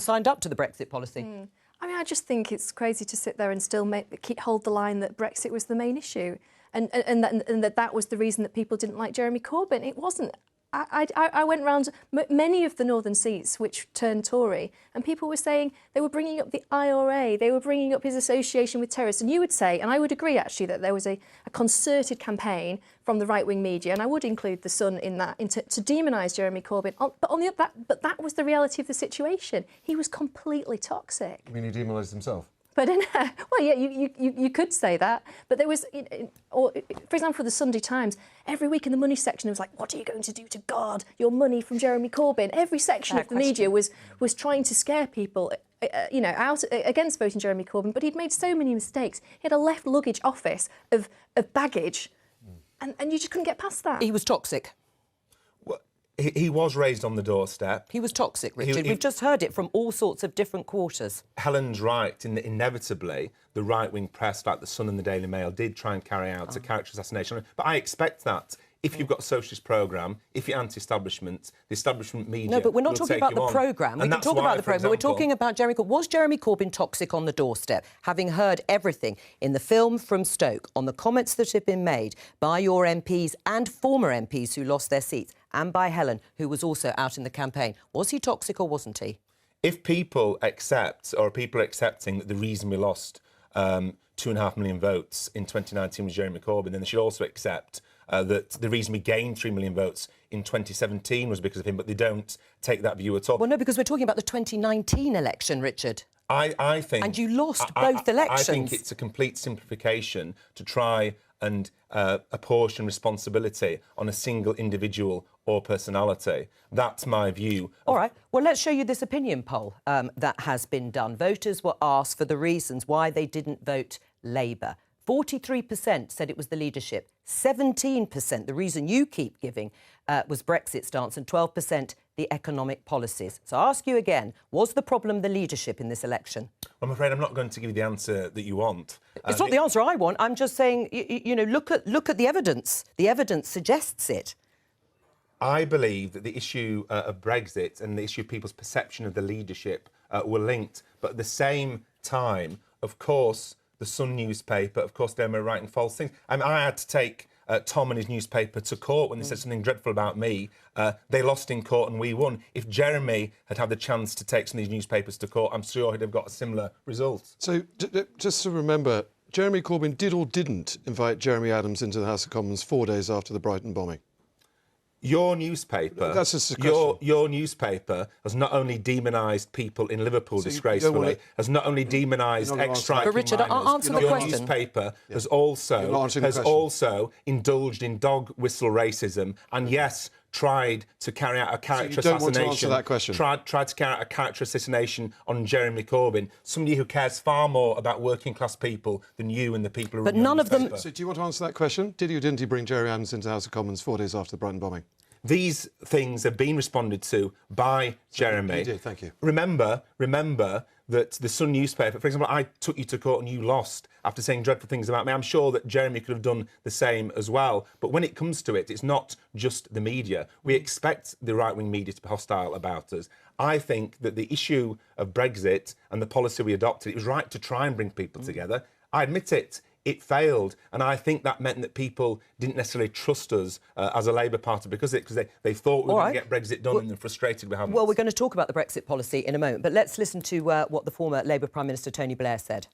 signed up to the Brexit policy. I mean, I just think it's crazy to sit there and still hold the line that Brexit was the main issue and that was the reason that people didn't like Jeremy Corbyn. It wasn't. I went round many of the northern seats which turned Tory, and people were saying they were bringing up the IRA, they were bringing up his association with terrorists. And you would say, and I would agree actually, that there was a concerted campaign from the right-wing media, and I would include The Sun in that, to demonise Jeremy Corbyn. But that was the reality of the situation. He was completely toxic. I mean, he demonised himself. But well, yeah, you could say that. But there was, or for example, the Sunday Times, every week in the money section, it was like, what are you going to do to guard your money from Jeremy Corbyn? Every section of the media was trying to scare people, out against voting Jeremy Corbyn. But he'd made so many mistakes. He had a left luggage office of baggage, and you just couldn't get past that. He was toxic. He was raised on the doorstep. He was toxic, Richard. We've just heard it from all sorts of different quarters. Helen's right in that inevitably the right-wing press, like The Sun and the Daily Mail, did try and carry out a character assassination. But I expect that. If you've got a socialist programme, if you're anti-establishment, the establishment media. No, but we're not talking about the programme. We can talk about the programme. We're talking about Jeremy Corbyn. Was Jeremy Corbyn toxic on the doorstep? Having heard everything in the film from Stoke on the comments that have been made by your MPs and former MPs who lost their seats, and by Helen, who was also out in the campaign, was he toxic or wasn't he? If people accept, or people are accepting that the reason we lost 2.5 million votes in 2019 was Jeremy Corbyn, then they should also accept that the reason we gained 3 million votes in 2017 was because of him, but they don't take that view at all. Well, no, because we're talking about the 2019 election, Richard. I think... And you lost both elections. I think it's a complete simplification to try and apportion responsibility on a single individual or personality. That's my view. All right. Well, let's show you this opinion poll that has been done. Voters were asked for the reasons why they didn't vote Labour. 43% said it was the leadership. 17%, the reason you keep giving, was Brexit stance, and 12% the economic policies. So I ask you again, was the problem the leadership in this election? I'm afraid I'm not going to give you the answer that you want. It's not the answer I want. I'm just saying, look at the evidence. The evidence suggests it. I believe that the issue of Brexit and the issue of people's perception of the leadership were linked. But at the same time, of course, the Sun newspaper, of course, they were writing false things. I had to take Tom and his newspaper to court when they said something dreadful about me. They lost in court and we won. If Jeremy had had the chance to take some of these newspapers to court, I'm sure he'd have got a similar result. So, just to remember, Jeremy Corbyn did or didn't invite Jeremy Adams into the House of Commons 4 days after the Brighton bombing? Your newspaper, that's a suggestion. Your newspaper has not only demonised people in Liverpool disgracefully, has not only demonised ex-striking miners. But Richard, answer the question. Your newspaper has also indulged in dog whistle racism, and yes, tried to carry out a character assassination. Want to answer that question. Tried to carry out a character assassination on Jeremy Corbyn, somebody who cares far more about working class people than you and the people who But none of them. So do you want to answer that question? Did he or didn't he bring Jeremy Adams into the House of Commons 4 days after the Brighton bombing? These things have been responded to by Jeremy. You did, thank you. Remember that the Sun newspaper, for example, I took you to court and you lost after saying dreadful things about me. I'm sure that Jeremy could have done the same as well. But when it comes to it, it's not just the media. We expect the right-wing media to be hostile about us. I think that the issue of Brexit and the policy we adopted, it was right to try and bring people together. I admit it. It failed, and I think that meant that people didn't necessarily trust us as a Labour Party because they thought we were going to get Brexit done and they're frustrated we haven't. Well, we're going to talk about the Brexit policy in a moment, but let's listen to what the former Labour Prime Minister Tony Blair said.